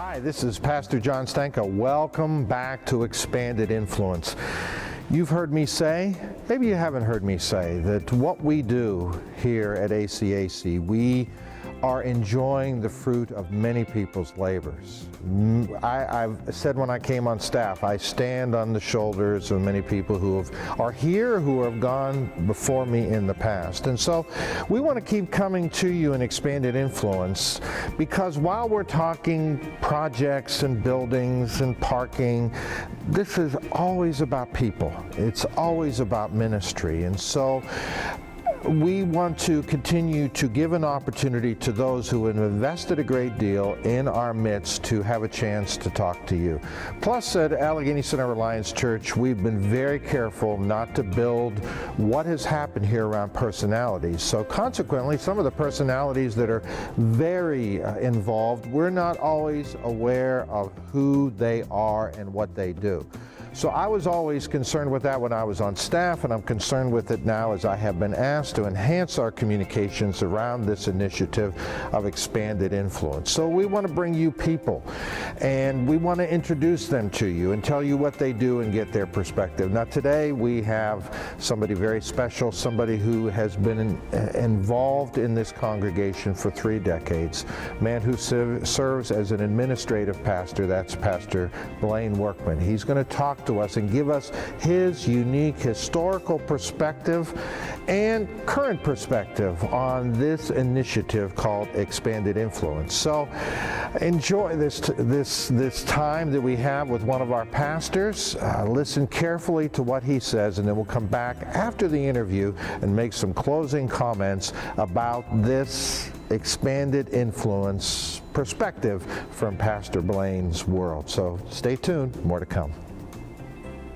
Hi, this is Pastor John Stanko. Welcome back to Expanded Influence. You've heard me say, maybe you haven't heard me say, that what we do here at ACAC, we are enjoying the fruit of many people's labors. I've said when I came on staff, I stand on the shoulders of many people who are here, who have gone before me in the past. And so we want to keep coming to you in Expanded Influence, because while we're talking projects and buildings and parking, this is always about people. It's always about ministry. And so we want to continue to give an opportunity to those who have invested a great deal in our midst to have a chance to talk to you. Plus, at Allegheny Center Alliance Church, we've been very careful not to build what has happened here around personalities. So consequently, some of the personalities that are very involved, we're not always aware of who they are and what they do. So I was always concerned with that when I was on staff, and I'm concerned with it now as I have been asked to enhance our communications around this initiative of Expanded Influence. So we want to bring you people, and we want to introduce them to you and tell you what they do and get their perspective. Now today we have somebody very special, somebody who has been involved in this congregation for 3 decades, a man who serves as an administrative pastor. That's Pastor Blaine Workman. He's going to talk to us and give us his unique historical perspective and current perspective on this initiative called Expanded Influence. So enjoy this time that we have with one of our pastors. Listen carefully to what he says, and then we'll come back after the interview and make some closing comments about this Expanded Influence perspective from Pastor Blaine's world. So stay tuned, more to come.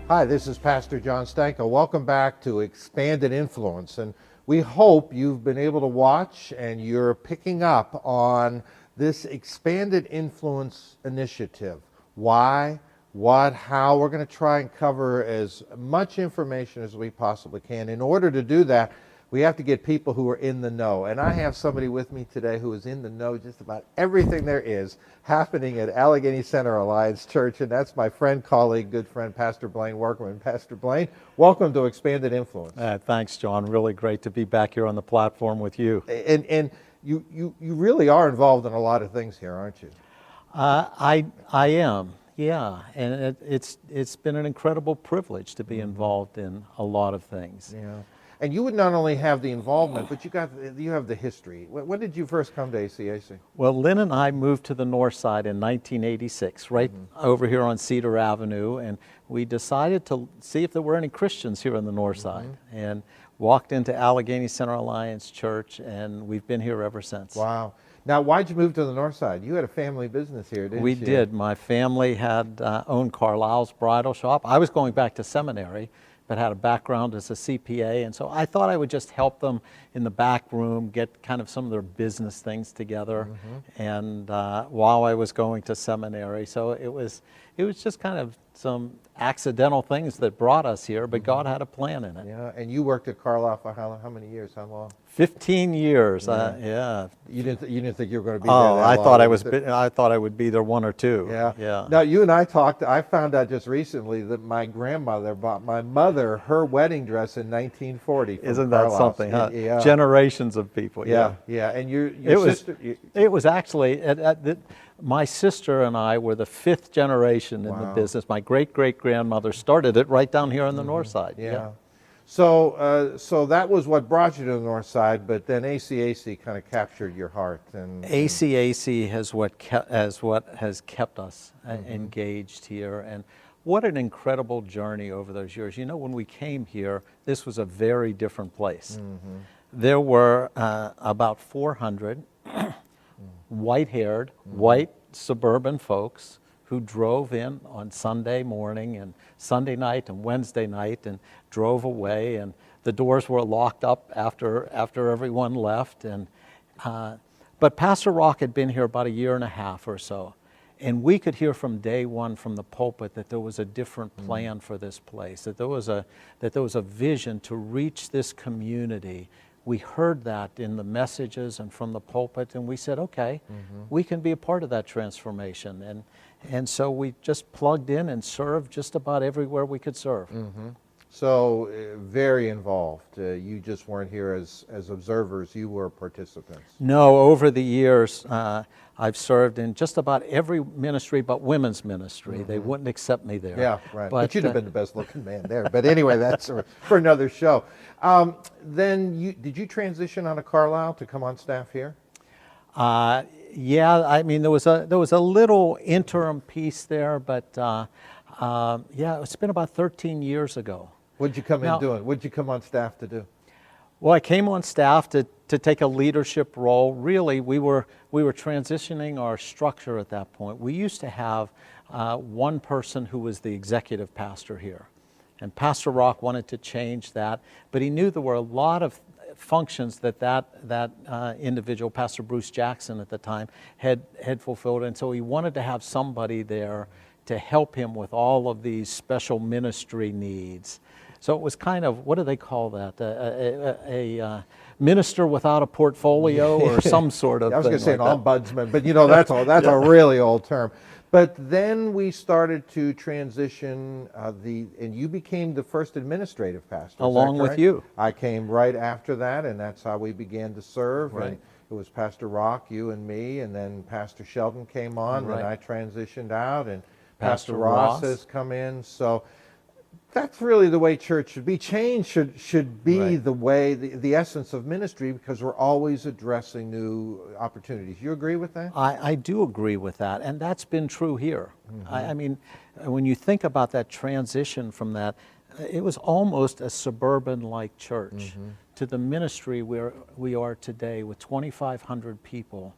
Hi, this is Pastor John Stanko. Welcome back to Expanded Influence, and we hope you've been able to watch and you're picking up on this Expanded Influence initiative. Why, what, how. We're going to try and cover as much information as we possibly can. In order to do that, we have to get people who are in the know. And I have somebody with me today who is in the know just about everything there is happening at Allegheny Center Alliance Church, and that's my friend, colleague, good friend, Pastor Blaine Workman. Pastor Blaine, welcome to Expanded Influence. Thanks, John. Really great to be back here on the platform with you. And you really are involved in a lot of things here, aren't you? I am, yeah. And it's been an incredible privilege to be involved in a lot of things. Yeah. And you would not only have the involvement, but you have the history. When did you first come to ACAC? Well, Lynn and I moved to the north side in 1986, right over here on Cedar Avenue, and we decided to see if there were any Christians here on the north side, and walked into Allegheny Center Alliance Church, and we've been here ever since. Wow. Now, why'd you move to the north side? You had a family business here, didn't you? We did. My family had owned Carlisle's bridal shop. I was going back to seminary, but had a background as a CPA, and so I thought I would just help them in the back room get kind of some of their business things together, and while I was going to seminary. So it was just kind of some accidental things that brought us here, but God had a plan in it. Yeah, and you worked at Carlisle for how many years? How long? 15 years. Yeah. You didn't think you were going to be there that long? I thought I would be there 1 or 2. Yeah. Now you and I talked. I found out just recently that my grandmother bought my mother her wedding dress in 1940. Isn't that Carlisle. something? Huh? Yeah. Generations of people. Yeah. And your sister. It was actually my sister and I were the 5th generation in the business. My great-great-grandmother started it right down here on the north side. Yeah. So that was what brought you to the north side, but then ACAC kind of captured your heart. And ACAC has what has kept us engaged here, and what an incredible journey over those years. You know, when we came here, this was a very different place. There were about 400 white-haired, white suburban folks who drove in on Sunday morning and Sunday night and Wednesday night and drove away, and the doors were locked up after everyone left. And but Pastor Rock had been here about 1.5 years or so, and we could hear from day one from the pulpit that there was a different plan for this place, that there was a vision to reach this community we heard that in the messages and from the pulpit, and we said, okay, we can be a part of that transformation. And so we just plugged in and served just about everywhere we could serve. So very involved. You just weren't here as observers, you were participants. No, over the years, I've served in just about every ministry but women's ministry. They wouldn't accept me there. Yeah, right. But you'd have been the best looking man there. But anyway, that's for another show. Then did you transition out of Carlisle to come on staff here? Yeah, I mean, there was a little interim piece there, but yeah, it's been about 13 years ago. What'd you come in doing? What'd you come on staff to do? Well, I came on staff to take a leadership role. Really, we were transitioning our structure at that point. We used to have one person who was the executive pastor here. And Pastor Rock wanted to change that, but he knew there were a lot of functions that individual, Pastor Bruce Jackson at the time, had fulfilled. And so he wanted to have somebody there to help him with all of these special ministry needs. So it was kind of, what do they call that? A minister without a portfolio or some sort of I was going to say like an ombudsman, but you know, that's a really old term. But then we started to transition and you became the first administrative pastor. Along with you. I came right after that, and that's how we began to serve. Right. And it was Pastor Rock, you and me, and then Pastor Sheldon came on, Right. and I transitioned out, and Pastor Pastor Ross has come in. So that's really the way church should be. Change should be Right. the way, the essence of ministry, because we're always addressing new opportunities. You agree with that? I do agree with that, and that's been true here. I mean, when you think about that transition from that, it was almost a suburban-like church to the ministry where we are today with 2,500 people,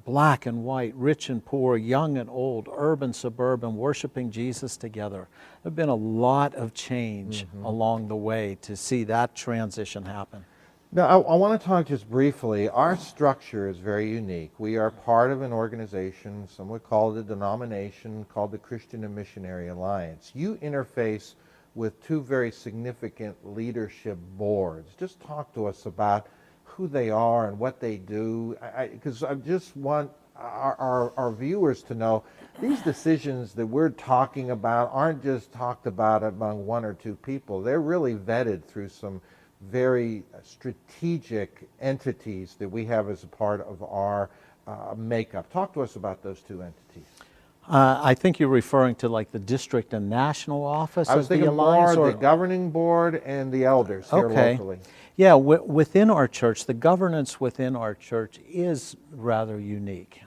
black and white, rich and poor, young and old, urban, suburban, worshiping Jesus together. There have been a lot of change along the way to see that transition happen. Now, I want to talk just briefly. Our structure is very unique. We are part of an organization, some would call it a denomination, called the Christian and Missionary Alliance. You interface with two very significant leadership boards. Just talk to us about who they are and what they do, because I just want our viewers to know these decisions that we're talking about aren't just talked about among one or two people. They're really vetted through some very strategic entities that we have as a part of our makeup. Talk to us about those two entities. I think you're referring to like the district and national office I was of the thinking Alliance? more the governing board and the elders here locally. Yeah, within our church, the governance within our church is rather unique.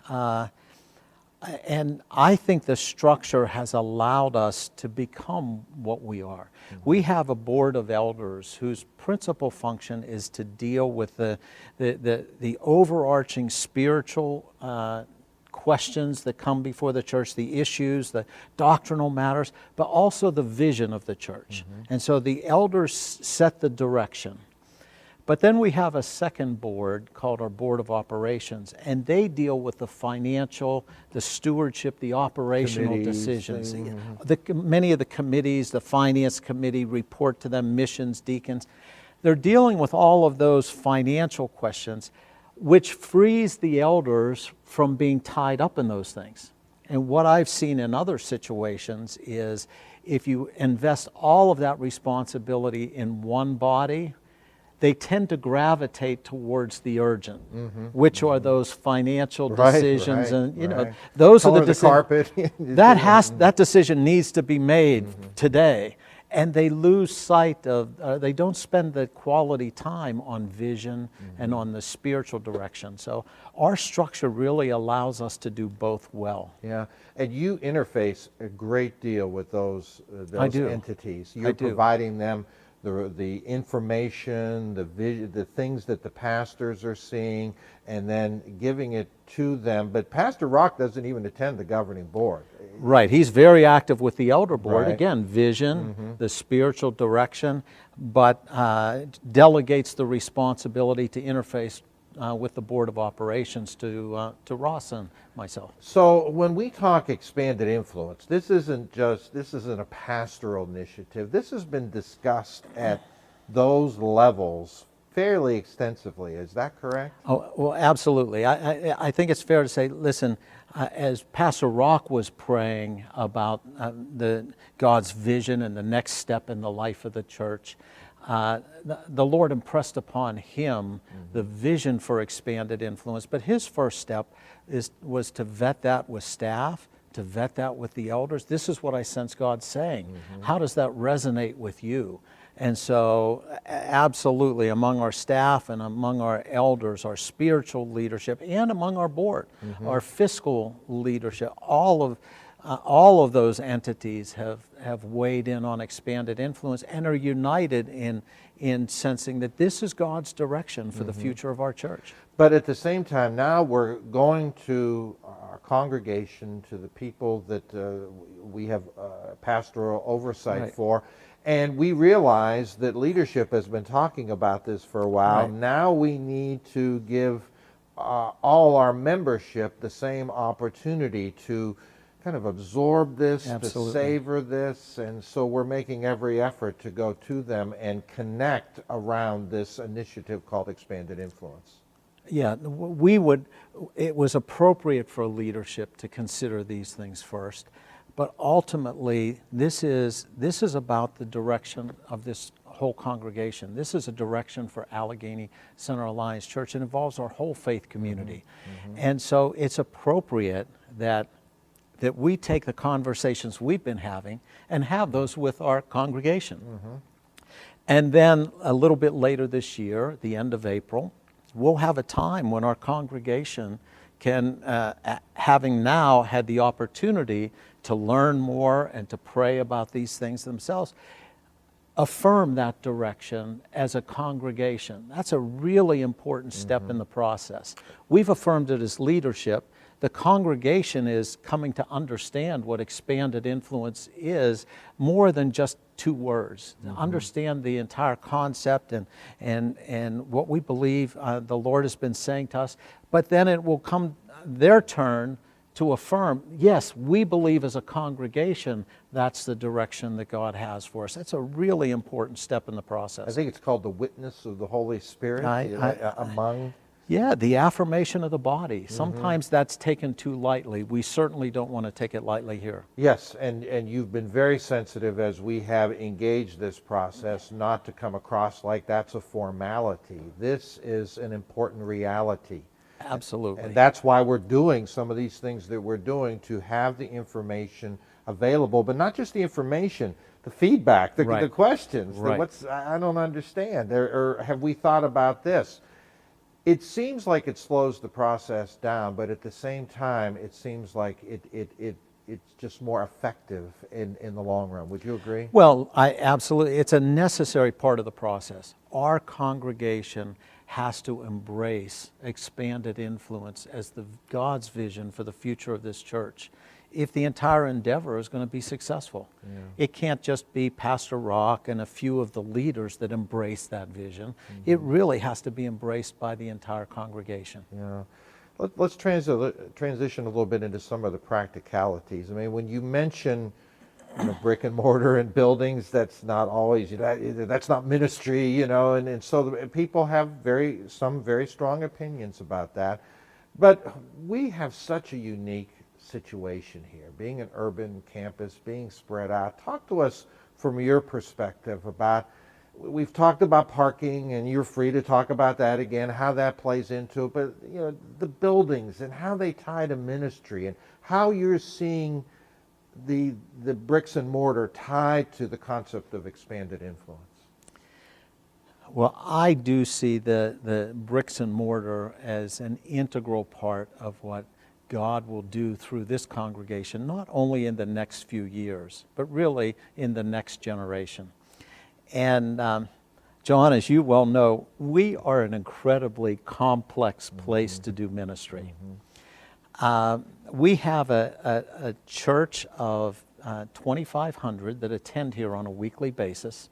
And I think the structure has allowed us to become what we are. We have a board of elders whose principal function is to deal with the overarching spiritual questions that come before the church, the issues, the doctrinal matters, but also the vision of the church. And so the elders set the direction. But then we have a second board called our Board of Operations, and they deal with the financial, the stewardship, the operational decisions. Many of the committees, the finance committee report to them, missions, deacons. They're dealing with all of those financial questions, which frees the elders from being tied up in those things. And what I've seen in other situations is if you invest all of that responsibility in one body, they tend to gravitate towards the urgent, which are those financial decisions, and you know those Color are the decisions. Carpet. That decision needs to be made today, and they lose sight of. They don't spend the quality time on vision and on the spiritual direction. So our structure really allows us to do both well. Yeah, and you interface a great deal with those entities. You're providing them the information, the vision, the things that the pastors are seeing, and then giving it to them. But Pastor Rock doesn't even attend the governing board. Right, he's very active with the elder board. Right. Again, vision, the spiritual direction, but delegates the responsibility to interface with the Board of Operations to Ross and myself. So when we talk expanded influence, this isn't a pastoral initiative. This has been discussed at those levels fairly extensively. Is that correct? Oh, well, absolutely. I think it's fair to say, listen, as Pastor Rock was praying about God's vision and the next step in the life of the church, the Lord impressed upon him the vision for expanded influence. But his first step was to vet that with staff, to vet that with the elders. This is what I sense God saying. How does that resonate with you? And so absolutely, among our staff and among our elders, our spiritual leadership, and among our board, our fiscal leadership, all of those entities have weighed in on expanded influence and are united in sensing that this is God's direction for the future of our church. But at the same time, now we're going to our congregation, to the people that we have pastoral oversight for, and we realize that leadership has been talking about this for a while. Right. Now we need to give all our membership the same opportunity to kind of absorb this, Absolutely. to savor this, and so we're making every effort to go to them and connect around this initiative called Expanded Influence. Yeah, it was appropriate for leadership to consider these things first, but ultimately this is about the direction of this whole congregation. This is a direction for Allegheny Center Alliance Church. It involves our whole faith community. And so it's appropriate that we take the conversations we've been having and have those with our congregation. And then a little bit later this year, the end of April, we'll have a time when our congregation can, having now had the opportunity to learn more and to pray about these things themselves, affirm that direction as a congregation. That's a really important step in the process. We've affirmed it as leadership. The congregation is coming to understand what expanded influence is more than just two words. Understand the entire concept and what we believe the Lord has been saying to us. But then it will come their turn to affirm, yes, we believe as a congregation that's the direction that God has for us. That's a really important step in the process. I think it's called the witness of the Holy Spirit among... Yeah, the affirmation of the body. Sometimes that's taken too lightly. We certainly don't want to take it lightly here. Yes, and you've been very sensitive as we have engaged this process not to come across like that's a formality. This is an important reality. Absolutely. And that's why we're doing some of these things that we're doing, to have the information available, but not just the information, the feedback, the questions. I don't understand. Or have we thought about this? It seems like it slows the process down, but at the same time, it seems like it's just more effective in the long run. Would you agree? Well, absolutely. It's a necessary part of the process. Our congregation has to embrace expanded influence as God's vision for the future of this church if the entire endeavor is going to be successful. It can't just be Pastor Rock and a few of the leaders that embrace that vision. It really has to be embraced by the entire congregation. Yeah. Let's transition a little bit into some of the practicalities. I mean, when you mention brick and mortar and buildings, that's not always, that's not ministry, and so people have some very strong opinions about that. But we have such a unique situation here, being an urban campus, being spread out. Talk to us from your perspective about, we've talked about parking, and you're free to talk about that again, how that plays into it, but the buildings and how they tie to ministry and how you're seeing the bricks and mortar tied to the concept of expanded influence. Well, I do see the bricks and mortar as an integral part of what God will do through this congregation, not only in the next few years, but really in the next generation. And John, as you well know, we are an incredibly complex place to do ministry. We have a church of 2,500 that attend here on a weekly basis.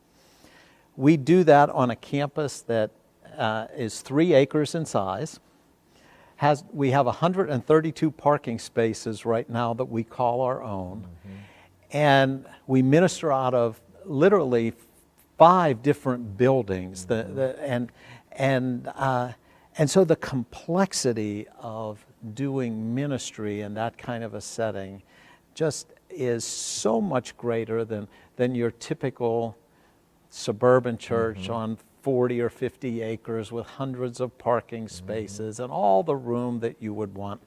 We do that on a campus that is 3 acres in size. We have 132 parking spaces right now that we call our own. And we minister out of literally 5 different buildings. And so the complexity of doing ministry in that kind of a setting just is so much greater than your typical suburban church on 40 or 50 acres with hundreds of parking spaces and all the room that you would want.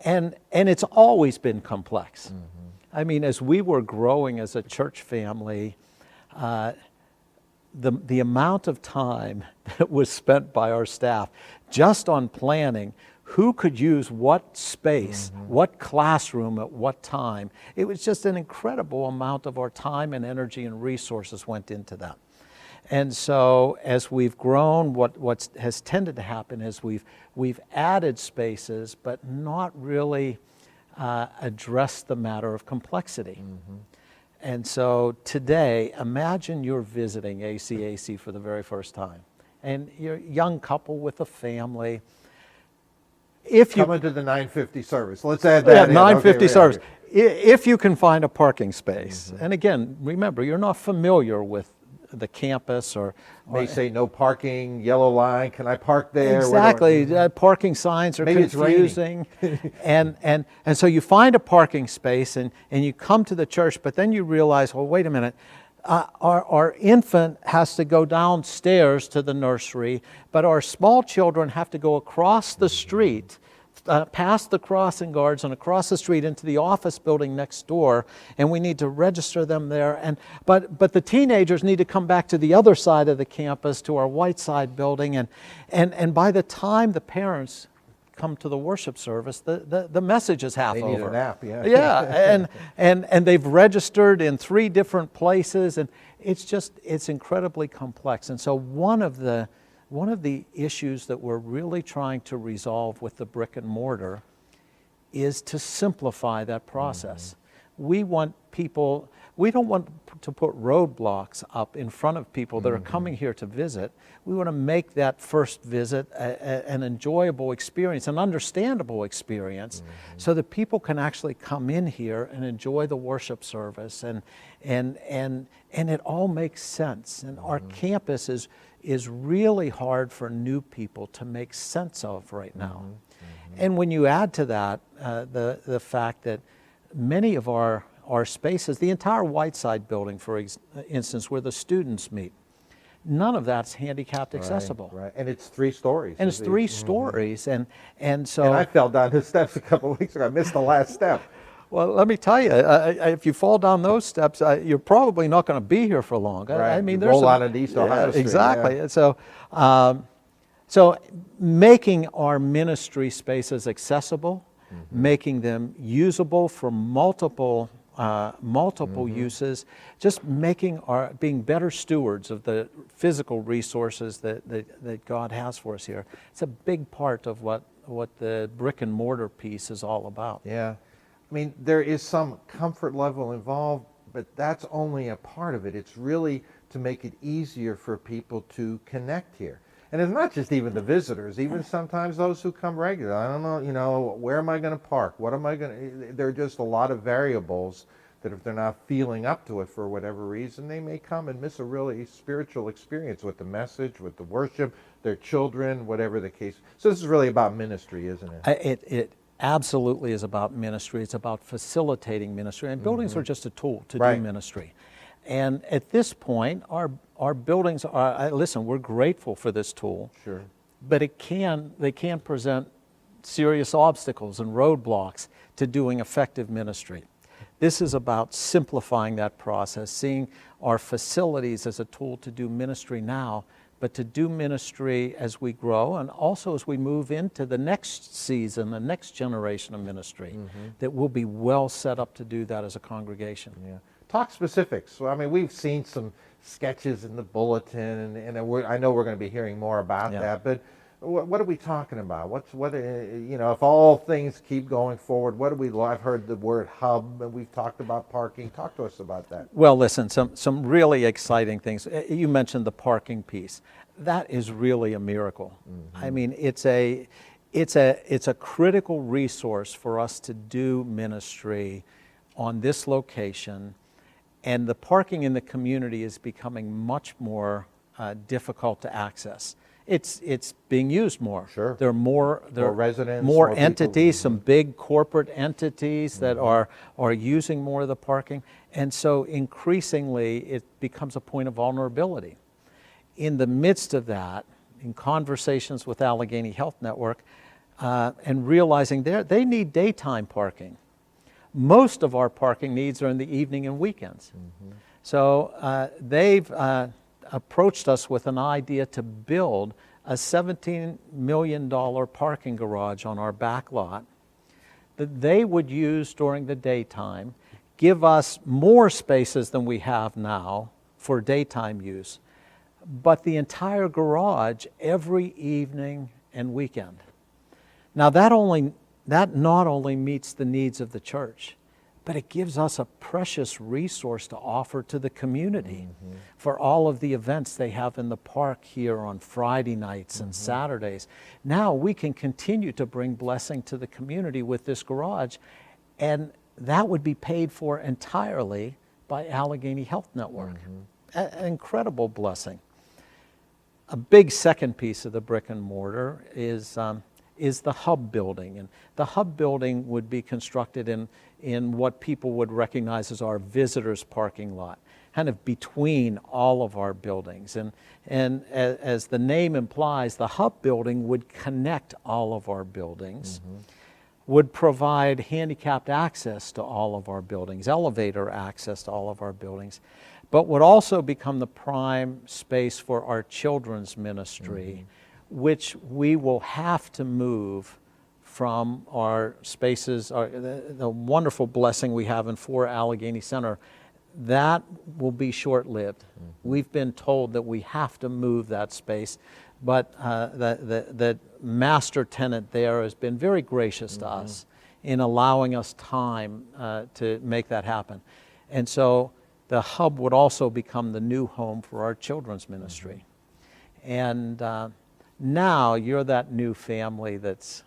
And it's always been complex. I mean, as we were growing as a church family, the amount of time that was spent by our staff just on planning who could use what space, what classroom at what time, it was just an incredible amount of our time and energy and resources went into that. And so as we've grown, what has tended to happen is we've added spaces, but not really addressed the matter of complexity. And so today, imagine you're visiting ACAC for the very first time, and you're a young couple with a family. If you Coming to the 9:50 service, let's add that in. 9:50 Okay, service. If you can find a parking space, and again, remember, you're not familiar with the campus or May say no parking, yellow line, can I park there? exactly. Parking signs are Maybe it's confusing. and so you find a parking space and you come to the church, but then you realize, well, wait a minute, our infant has to go downstairs to the nursery, but our small children have to go across the street, past the crossing guards and across the street into the office building next door, and we need to register them there. But the teenagers need to come back to the other side of the campus to our Whiteside building, and by the time the parents come to the worship service, the message is half over. They need a nap, yeah. Yeah, and they've registered in 3 different places, and it's incredibly complex. And so one of the issues that we're really trying to resolve with the brick and mortar is to simplify that process. We don't want to put roadblocks up in front of people that are coming here to visit. We want to make that first visit an enjoyable experience, an understandable experience, so that people can actually come in here and enjoy the worship service, and it all makes sense. And our campus is really hard for new people to make sense of right now. And when you add to that the fact that many of our spaces, the entire Whiteside building, for instance, where the students meet, none of that's handicapped accessible. Right. And it's 3 stories. And it's 3 stories, and so. And I fell down the steps a couple of weeks ago. I missed the last step. Well, let me tell you, if you fall down those steps, you're probably not going to be here for long. Right. I mean, you roll out into East Ohio Street. Exactly. Yeah. So making our ministry spaces accessible, making them usable for multiple uses, just being better stewards of the physical resources that God has for us here. It's a big part of what the brick and mortar piece is all about. Yeah. I mean, there is some comfort level involved, but that's only a part of it. It's really to make it easier for people to connect here. And it's not just even the visitors, even sometimes those who come regularly. I don't know, where am I going to park? What am I going to... There are just a lot of variables that if they're not feeling up to it for whatever reason, they may come and miss a really spiritual experience with the message, with the worship, their children, whatever the case. So this is really about ministry, isn't it? It absolutely is about ministry. It's about facilitating ministry, and buildings are just a tool to do ministry. And at this point, our buildings are, listen, we're grateful for this tool. Sure. But they can present serious obstacles and roadblocks to doing effective ministry. This is about simplifying that process, seeing our facilities as a tool to do ministry now, but to do ministry as we grow, and also as we move into the next season, the next generation of ministry, that we'll be well set up to do that as a congregation. Yeah. Talk specifics. So, I mean, we've seen some sketches in the bulletin, and I know we're going to be hearing more about that, but what are we talking about? If all things keep going forward, I've heard the word hub, and we've talked about parking. Talk to us about that. Well, listen, some really exciting things. You mentioned the parking piece. That is really a miracle. I mean, it's a critical resource for us to do ministry on this location, and the parking in the community is becoming much more difficult to access. it's being used more. Sure. There are more residents, more more people. entities, some big corporate entities that are using more of the parking, and so increasingly it becomes a point of vulnerability. In the midst of that, in conversations with Allegheny Health Network, and realizing they need daytime parking. Most of our parking needs are in the evening and weekends. So they've approached us with an idea to build a $17 million parking garage on our back lot that they would use during the daytime, give us more spaces than we have now for daytime use, but the entire garage every evening and weekend. Now that not only meets the needs of the church, but it gives us a precious resource to offer to the community for all of the events they have in the park here on Friday nights and Saturdays. Now we can continue to bring blessing to the community with this garage, and that would be paid for entirely by Allegheny Health Network. An incredible blessing. A big second piece of the brick and mortar is the hub building. And the hub building would be constructed in what people would recognize as our visitors parking lot, kind of between all of our buildings. And as the name implies, the hub building would connect all of our buildings, would provide handicapped access to all of our buildings, elevator access to all of our buildings, but would also become the prime space for our children's ministry, which we will have to move from our spaces, the wonderful blessing we have in 4 Allegheny Center. That will be short-lived. We've been told that we have to move that space, but the master tenant there has been very gracious to us in allowing us time to make that happen. And so the hub would also become the new home for our children's ministry. And now you're that new family that's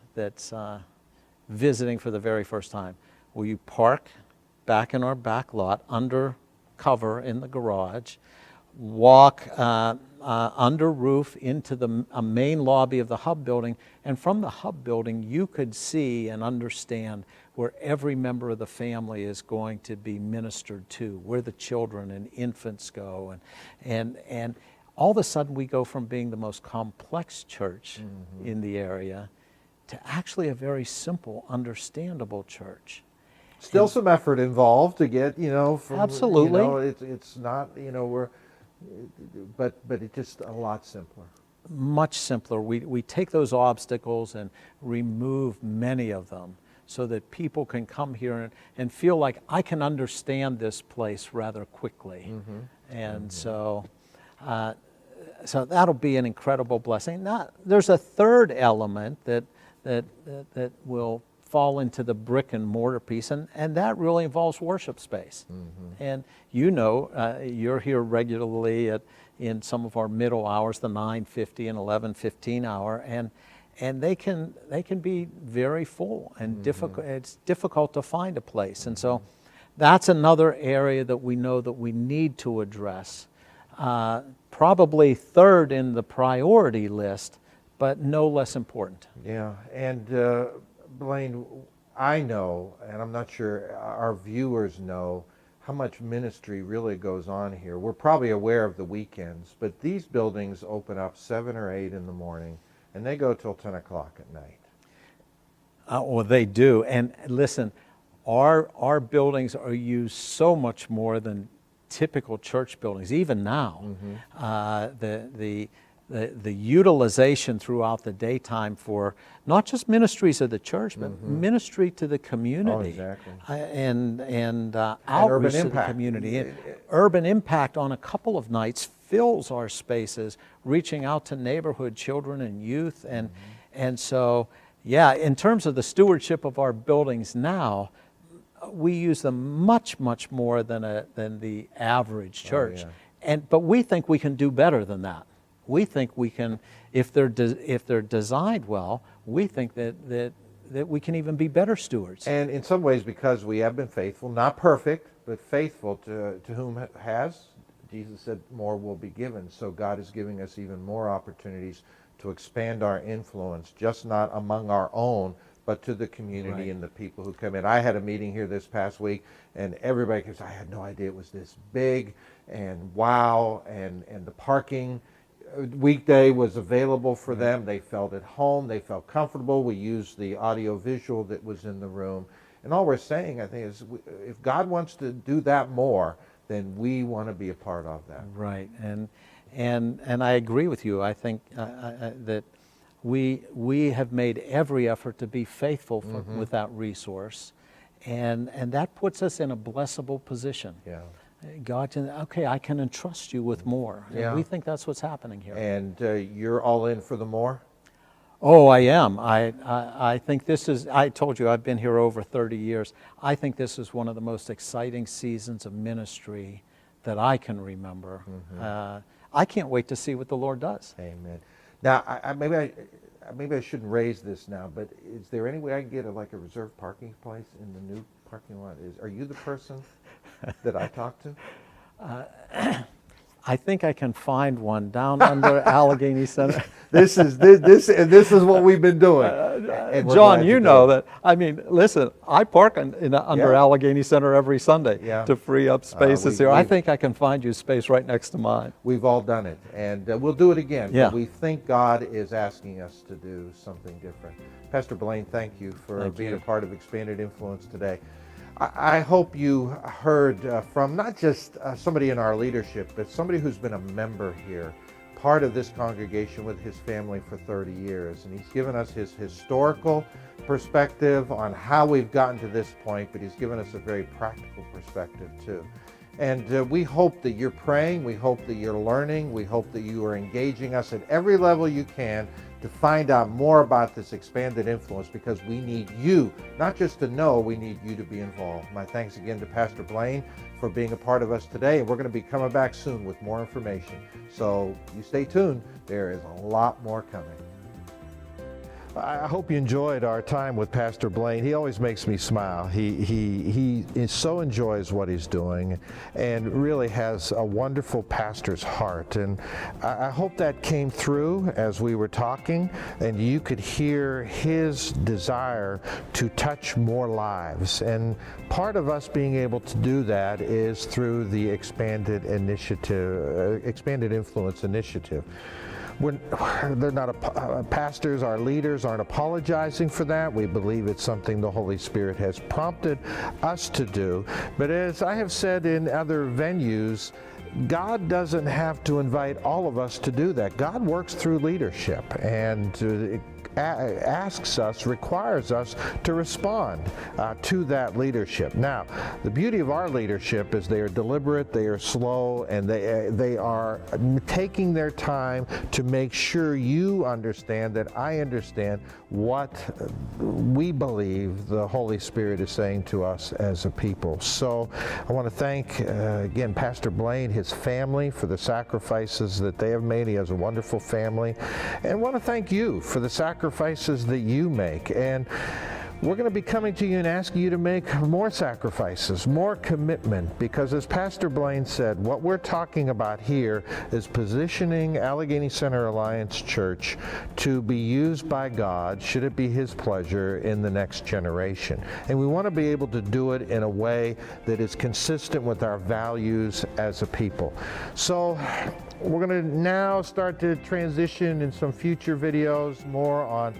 visiting for the very first time. Will you park back in our back lot under cover in the garage, walk under roof into a main lobby of the hub building, and from the hub building you could see and understand where every member of the family is going to be ministered to, where the children and infants go, and all of a sudden we go from being the most complex church in the area to actually a very simple, understandable church. Still some effort involved to get, from... Absolutely. It's not, but it's just a lot simpler. Much simpler. We take those obstacles and remove many of them so that people can come here and feel like I can understand this place rather quickly. And so that'll be an incredible blessing. Now, there's a third element that will fall into the brick and mortar piece, and that really involves worship space. And you're here regularly in some of our middle hours, the 9:50 and 11:15 hour, and they can be very full and difficult. It's difficult to find a place, and so that's another area that we know that we need to address. Probably third in the priority list, but no less important. Yeah, and Blaine, I know, and I'm not sure our viewers know, how much ministry really goes on here. We're probably aware of the weekends, but these buildings open up 7 or 8 in the morning, and they go till 10 o'clock at night. Well, they do. And listen, our buildings are used so much more than typical church buildings, even now. The utilization throughout the daytime for not just ministries of the church, but ministry to the community. Oh, exactly. And outreach to the community. Urban Impact on a couple of nights fills our spaces, reaching out to neighborhood children and youth. And so, yeah, in terms of the stewardship of our buildings now, we use them much, much more than the average church. But we think we can do better than that. We think we can, if they're designed well, we think that we can even be better stewards. And in some ways, because we have been faithful, not perfect, but faithful to whom has, Jesus said, more will be given. So God is giving us even more opportunities to expand our influence, just not among our own, but to the community Right. and the people who come in. I had a meeting here this past week, and everybody goes, I had no idea it was this big, and wow, and the parking weekday was available for them. They felt at home, they felt comfortable. We used the audio visual that was in the room. And all we're saying, I think, is if God wants to do that more, then we want to be a part of that. Right, and I agree with you. I think that we have made every effort to be faithful with that resource, and that puts us in a blessable position. Yeah. God, okay, I can entrust you with more. And Yeah. we think that's what's happening here. And you're all in for the more? Oh, I am. I think this is, I told you, I've been here over 30 years. I think this is one of the most exciting seasons of ministry that I can remember. I can't wait to see what the Lord does. Amen. Now, maybe I shouldn't raise this now, but is there any way I can get a reserved parking place in the new parking lot? Are you the person that I talked to? I think I can find one down under Allegheny Center. This is what we've been doing. And we're John, glad you to know do it. that. I mean, listen, I park under Yeah. Allegheny Center every Sunday Yeah. to free up spaces here. I we've- think I can find you space right next to mine. We've all done it, and we'll do it again. Yeah. But we think God is asking us to do something different. Pastor Blaine, thank you for Thank being you. a part of Expanded Influence today. I hope you heard from not just somebody in our leadership, but somebody who's been a member here, part of this congregation with his family for 30 years. And he's given us his historical perspective on how we've gotten to this point, but he's given us a very practical perspective too. And we hope that you're praying, we hope that you're learning, we hope that you are engaging us at every level you can to find out more about this expanded influence, because we need you, not just to know, we need you to be involved. My thanks again to Pastor Blaine for being a part of us today, and we're going to be coming back soon with more information. So you stay tuned, there is a lot more coming. I hope you enjoyed our time with Pastor Blaine. He always makes me smile. He so enjoys what he's doing and really has a wonderful pastor's heart. And I hope that came through as we were talking, and you could hear his desire to touch more lives. And part of us being able to do that is through the Expanded Influence Initiative. They're not pastors, our leaders aren't apologizing for that. We believe it's something the Holy Spirit has prompted us to do. But as I have said in other venues, God doesn't have to invite all of us to do that. God works through leadership and asks us, requires us to respond to that leadership. Now, the beauty of our leadership is they are deliberate, they are slow, and they are taking their time to make sure you understand that I understand what we believe the Holy Spirit is saying to us as a people. So I want to thank again Pastor Blaine, his family, for the sacrifices that they have made. He has a wonderful family. And I want to thank you for the sacrifices that you make. And we're going to be coming to you and asking you to make more sacrifices, more commitment, because as Pastor Blaine said, what we're talking about here is positioning Allegheny Center Alliance Church to be used by God, should it be His pleasure, in the next generation. And we want to be able to do it in a way that is consistent with our values as a people. So we're going to now start to transition in some future videos more on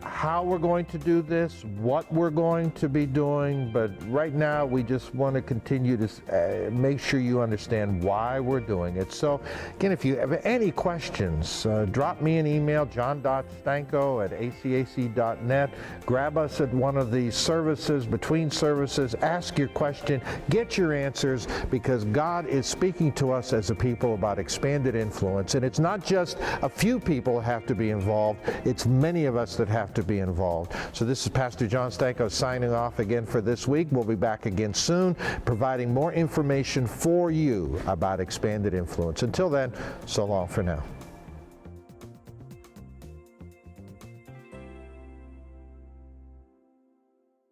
how we're going to do this, what we're going to be doing, but right now we just want to continue to make sure you understand why we're doing it. So again, if you have any questions, drop me an email, john.stanko@acac.net. Grab us at one of the services, between services, ask your question, get your answers, because God is speaking to us as a people about expanded influence. And it's not just a few people have to be involved, it's many of us that have to be involved. So this is Pastor John Stanko signing off again for this week. We'll be back again soon, providing more information for you about expanded influence. Until then, so long for now.